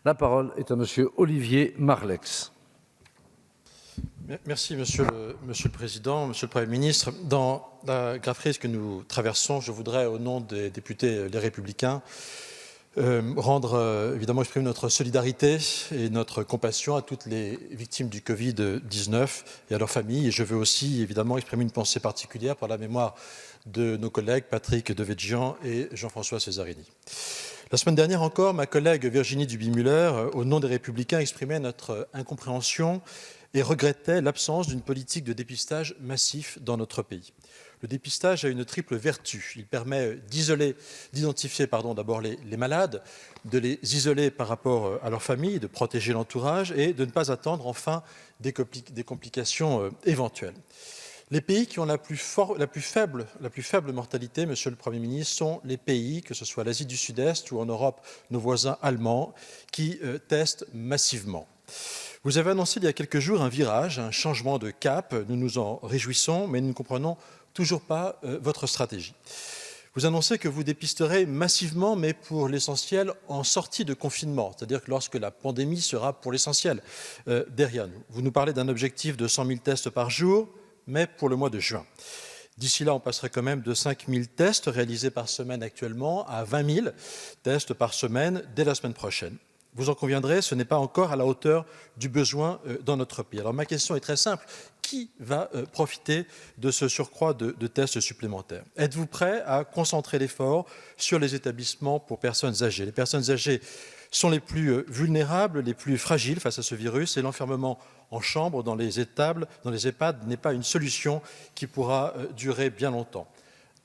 La parole est à Monsieur Olivier Marleix. Merci, Monsieur le Président, Monsieur le Premier ministre. Dans la grave crise que nous traversons, je voudrais, au nom des députés Les Républicains, évidemment, exprimer notre solidarité et notre compassion à toutes les victimes du Covid-19 et à leurs familles. Et je veux aussi, évidemment, exprimer une pensée particulière pour la mémoire de nos collègues Patrick Devedjian et Jean-François Cesarini. La semaine dernière encore, ma collègue Virginie Duby-Muller, au nom des Républicains, exprimait notre incompréhension et regrettait l'absence d'une politique de dépistage massif dans notre pays. Le dépistage a une triple vertu. Il permet d'identifier d'abord les malades, de les isoler par rapport à leur famille, de protéger l'entourage et de ne pas attendre enfin des complications éventuelles. Les pays qui ont la plus faible mortalité, Monsieur le Premier ministre, sont les pays, que ce soit l'Asie du Sud-Est ou en Europe, nos voisins allemands, qui testent massivement. Vous avez annoncé il y a quelques jours un virage, un changement de cap. Nous nous en réjouissons, mais nous ne comprenons toujours pas votre stratégie. Vous annoncez que vous dépisterez massivement, mais pour l'essentiel en sortie de confinement, c'est-à-dire que lorsque la pandémie sera pour l'essentiel derrière nous. Vous nous parlez d'un objectif de 100 000 tests par jour, mais pour le mois de juin. D'ici là, on passerait quand même de 5 000 tests réalisés par semaine actuellement à 20 000 tests par semaine dès la semaine prochaine. Vous en conviendrez, ce n'est pas encore à la hauteur du besoin dans notre pays. Alors ma question est très simple. Qui va profiter de ce surcroît de tests supplémentaires? Êtes-vous prêt à concentrer l'effort sur les établissements pour personnes âgées? Les personnes âgées sont les plus vulnérables, les plus fragiles face à ce virus, et l'enfermement en chambre dans les EHPAD n'est pas une solution qui pourra durer bien longtemps.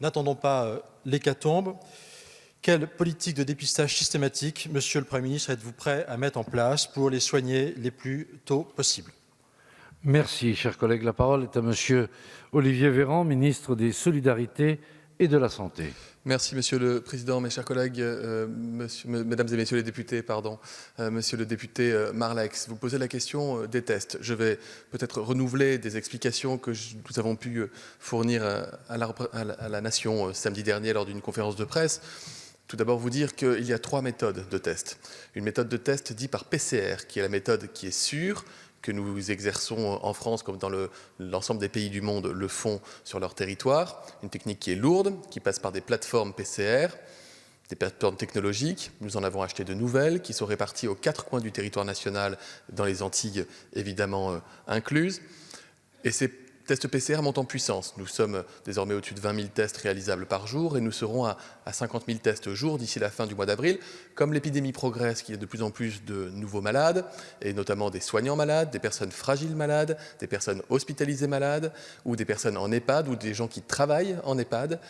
N'attendons pas l'hécatombe. Quelle politique de dépistage systématique, Monsieur le Premier ministre, êtes-vous prêt à mettre en place pour les soigner les plus tôt possible? Merci, chers collègues. La parole est à Monsieur Olivier Véran, ministre des Solidarités et de la Santé. Merci, Monsieur le Président, mes chers collègues, Mesdames et Messieurs les députés, Monsieur le député Marleix, vous posez la question des tests. Je vais peut-être renouveler des explications que nous avons pu fournir à la Nation samedi dernier lors d'une conférence de presse. Tout d'abord, vous dire qu'il y a 3 méthodes de test. Une méthode de test dite par PCR, qui est la méthode qui est sûre, que nous exerçons en France comme dans l'ensemble des pays du monde le font sur leur territoire. Une technique qui est lourde, qui passe par des plateformes PCR, des plateformes technologiques. Nous en avons acheté de nouvelles qui sont réparties aux 4 coins du territoire national, dans les Antilles évidemment incluses. Et ces tests PCR montent en puissance. Nous sommes désormais au-dessus de 20 000 tests réalisables par jour et nous serons à 50 000 tests jour d'ici la fin du mois d'avril. Comme l'épidémie progresse, qu'il y a de plus en plus de nouveaux malades, et notamment des soignants malades, des personnes fragiles malades, des personnes hospitalisées malades, ou des personnes en EHPAD, ou des gens qui travaillent en EHPAD,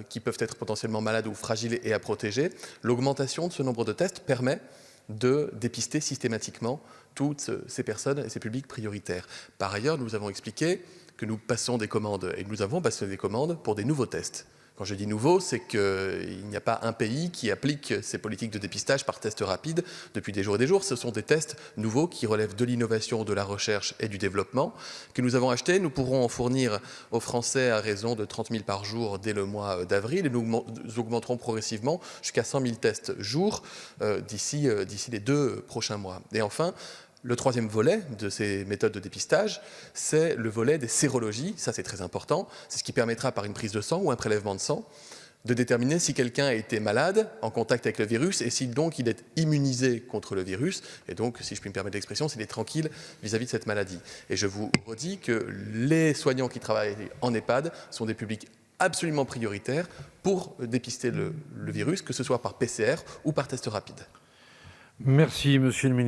qui peuvent être potentiellement malades ou fragiles et à protéger, l'augmentation de ce nombre de tests permet de dépister systématiquement toutes ces personnes et ces publics prioritaires. Par ailleurs, nous avons expliqué que nous passons des commandes, et nous avons passé des commandes pour des nouveaux tests. Quand je dis nouveau, c'est qu'il n'y a pas un pays qui applique ces politiques de dépistage par test rapide depuis des jours et des jours. Ce sont des tests nouveaux qui relèvent de l'innovation, de la recherche et du développement que nous avons achetés. Nous pourrons en fournir aux Français à raison de 30 000 par jour dès le mois d'avril et nous augmenterons progressivement jusqu'à 100 000 tests jour d'ici les 2 prochains mois. Et enfin, le 3e volet de ces méthodes de dépistage, c'est le volet des sérologies. Ça, c'est très important. C'est ce qui permettra, par une prise de sang ou un prélèvement de sang, de déterminer si quelqu'un a été malade, en contact avec le virus, et si donc il est immunisé contre le virus. Et donc, si je puis me permettre l'expression, s'il est tranquille vis-à-vis de cette maladie. Et je vous redis que les soignants qui travaillent en EHPAD sont des publics absolument prioritaires pour dépister le virus, que ce soit par PCR ou par test rapide. Merci, Monsieur le ministre.